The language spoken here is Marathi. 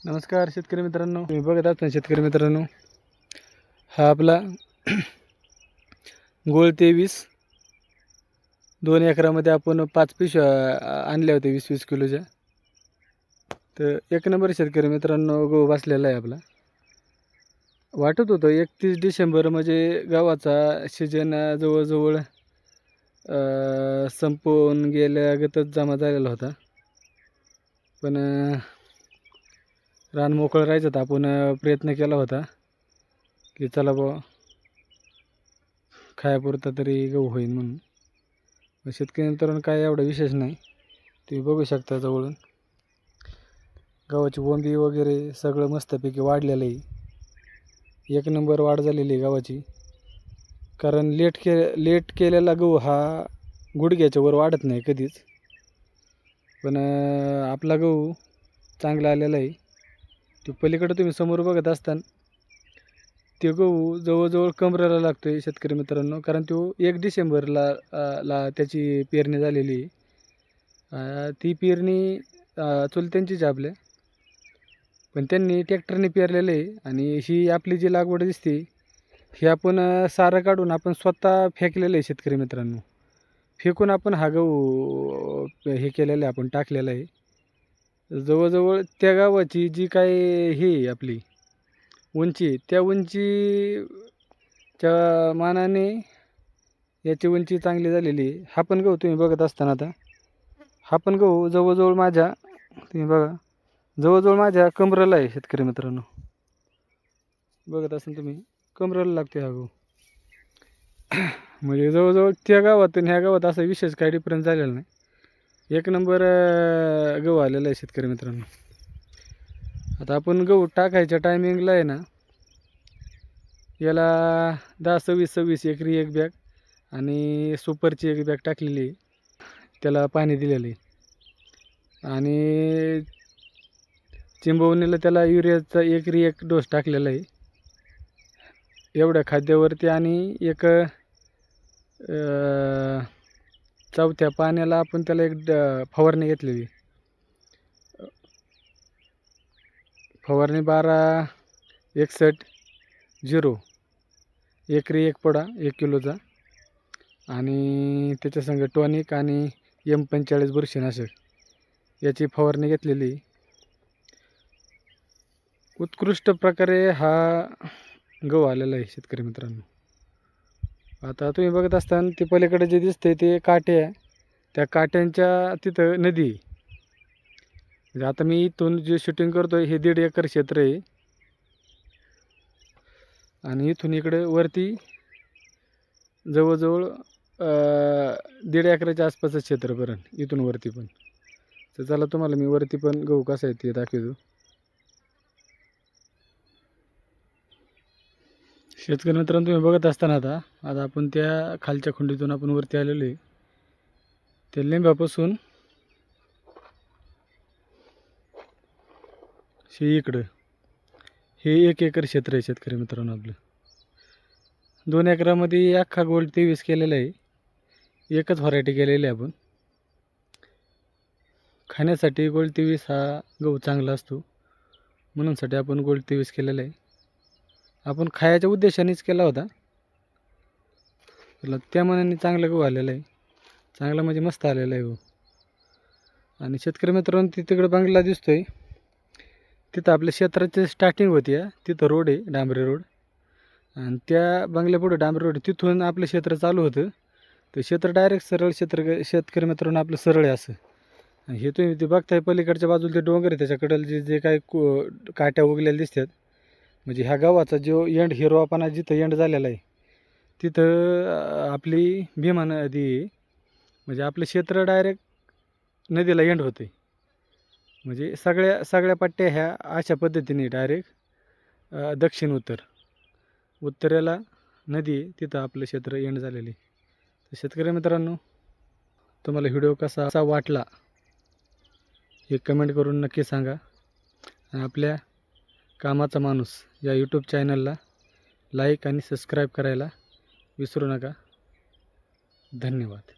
नमस्कार शेतकरी मित्रांनो, तुम्ही बघत आहात ना शेतकरी मित्रांनो, हा आपला गोळ 23 2 एकरामध्ये आपण 5 पिशव्या आणल्या होत्या 20-20 किलोच्या. तर एक नंबर शेतकरी मित्रांनो गहू बसलेला आहे आपला. वाटत होतं 31 डिसेंबर म्हणजे गव्हाचा सीजन जवळजवळ संपून गेल्यागतच जमा झालेला होता. पण रान मोकळं राहायचं तर आपण प्रयत्न केला होता की चला बुवा खायापुरता तरी गहू होईल म्हणून. शेतकरी मित्रांनो काय एवढं विशेष नाही, तुम्ही बघू शकता जवळून गव्हाची बोंबी वगैरे सगळं मस्तपैकी वाढलेलं आहे. एक नंबर वाढ झालेली आहे गव्हाची. कारण लेट केलेला गहू हा गुडघ्याच्या वर वाढत नाही कधीच. पण आपला गहू चांगला आलेला आहे. तो पलीकडे तुम्ही समोर बघत असताना ते गहू जवळजवळ कमरेला लागतो आहे शेतकरी मित्रांनो. कारण तो 1 डिसेंबरला त्याची पेरणी झालेली आहे. ती पेरणी चुलत्यांचीच आपल्या, पण त्यांनी ट्रॅक्टरने पेरलेलं आहे. आणि ही आपली जी लागवड दिसते ही आपण सारं काढून आपण स्वतः फेकलेलं आहे शेतकरी मित्रांनो. फेकून आपण हा गहू हे केलेलं आहे, आपण टाकलेला आहे. जवळजवळ त्या गावाची जी काय ही आपली उंची, त्या उंचीच्या मानाने याची उंची चांगली झालेली आहे. हा पण गहू तुम्ही बघत असताना आता हा पण गहू जवळजवळ माझ्या, तुम्ही बघा, जवळजवळ माझ्या कमरेला आहे शेतकरी मित्रांनो. बघत असाल तुम्ही, कमरेला लागते हा गहू. म्हणजे जवळजवळ त्या गावात आणि ह्या गावात असा विशेष काही डिफरन्स झालेला नाही. एक नंबर गहू आलेला आहे शेतकरी मित्रांनो. आता आपण गहू टाकायच्या टायमिंगला आहे ना, याला 10-26 एकरी एक बॅग आणि सुपरची एक बॅग टाकलेली आहे. त्याला पाणी दिलेलं आहे आणि चिंबवणीला त्याला युरियाचा एकरी एक डोस टाकलेला आहे. एवढ्या खाद्यावरती आणि एक चौथ्या पाण्याला आपण त्याला एक फवारणी घेतलेली. फवारणी 12-61-0 एकरी एक पडा 1 किलोचा. आणि त्याच्या संग टॉनिक आणि M45 बुरशीनाशक याची फवारणी घेतलेली. उत्कृष्ट प्रकारे हा गहू आलेला आहे शेतकरी मित्रांनो. आता तुम्ही बघत असताना ते पलीकडे जे दिसते ते काटे आहे. त्या काट्यांच्या तिथं नदी आहे. म्हणजे आता मी इथून जे शूटिंग करतोय हे 1.5 एकर क्षेत्र आहे. आणि इथून इकडे वरती जवळजवळ 1.5 एकराच्या आसपासचं क्षेत्र बरं इथून वरती पण. तर चला तुम्हाला मी वरती पण गहू कसा आहे ते दाखवतो. शेतकरी मित्रांनो तुम्ही बघत असताना आता आपण त्या खालच्या खुंडीतून आपण वरती आलेलो आहे. त्या लिंबापासून इकडं हे 1 एकर क्षेत्र आहे शेतकरी मित्रांनो आपलं. 2 एकरामध्ये अख्खा गोल्ड 23 केलेला आहे. एकच व्हरायटी केलेली आहे आपण. खाण्यासाठी गोल्ड 23 हा गहू चांगला असतो म्हणूनसाठी आपण गोल्ड 23 केलेला आहे. आपण खायच्या उद्देशानेच केला होता. त्या मनाने चांगला गहू आलेला आहे. चांगला म्हणजे मस्त आलेला आहे गहू. आणि शेतकरी मित्रांनो तिकडे बंगला दिसतोय, तिथं आपल्या क्षेत्राची स्टार्टिंग होती. तिथं रोड आहे, डांबरी रोड. आणि त्या बंगल्यापुढे डांबरी रोड, तिथून आपलं क्षेत्र चालू होतं. तर क्षेत्र डायरेक्ट सरळ शेतकरी मित्रांनो आपलं सरळ आहे असं. आणि हे तुम्ही ते बघताय पलीकडच्या बाजूला ते डोंगर आहे, त्याच्याकडं जे काही काट्या उगलेल्या दिसतात म्हणजे ह्या गावाचा जो एंड हिरवापणा जिथं एंड झालेला आहे तिथं आपली भीमा नदी आहे. म्हणजे आपलं क्षेत्र डायरेक्ट नदीला एंड होते. म्हणजे सगळ्या पट्ट्या ह्या अशा पद्धतीने डायरेक्ट दक्षिण उत्तरेला नदी आहे, तिथं आपलं क्षेत्र एंड झालेले. तर शेतकरी मित्रांनो तुम्हाला व्हिडिओ कसा वाटला हे कमेंट करून नक्की सांगा. आणि आपल्या कामाचा माणूस या यूट्यूब चॅनलला लाईक आणि सबस्क्राईब करायला विसरू नका. धन्यवाद.